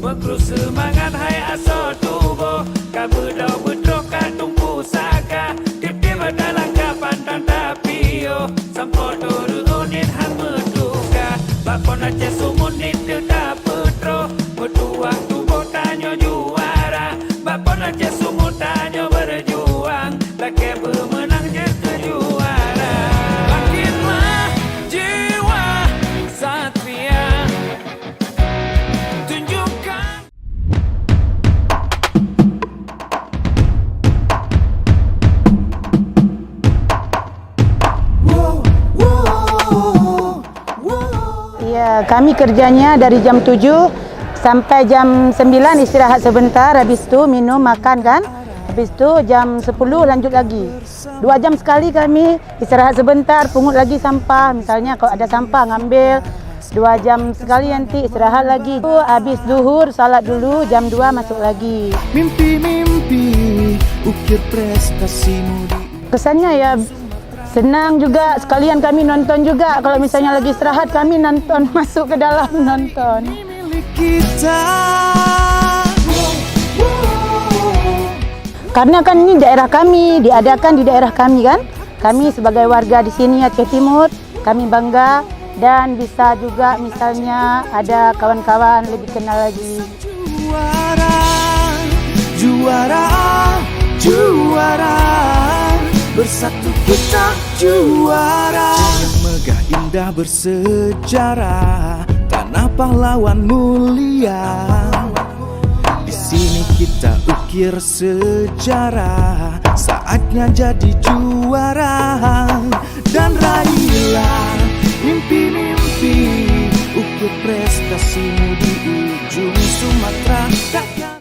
Mengkru semangat hai aso tubo Kabudau bedro katung pusaka Tip-tip dalam kapan tapio Sampo toru unit han meduka Bakon aceh sumunit tidak petro Metuang tubo tanyo juara Bakon aceh sumut tanyo berjuang Lake pemenang jadi juara Bangkitlah jiwa satria Tunjukkan Ya, kami kerjanya dari jam 7 sampai jam 9 istirahat sebentar, habis itu minum makan kan. Habis itu jam 10 lanjut lagi. 2 jam sekali kami istirahat sebentar, pungut lagi sampah. Misalnya kalau ada sampah ngambil 2 jam sekali, nanti istirahat lagi. Habis zuhur salat dulu, jam 2 masuk lagi. Mimpi-mimpi ukir prestasimu di Kesannya ya senang juga, sekalian kami nonton juga. Kalau misalnya lagi istirahat kami nonton, masuk ke dalam nonton. milik kita. Karena kan ini daerah kami, diadakan di daerah kami kan. Kami sebagai warga di sini Aceh Timur, kami bangga dan bisa juga misalnya ada kawan-kawan lebih kenal lagi. Juara, juara, juara. Bersatu kita juara. Yang megah indah bersejarah, tanah pahlawan mulia. Di sini kita ukir sejarah, saatnya jadi juara. Dan raihlah mimpi-mimpi, ukir prestasimu di ujung Sumatera.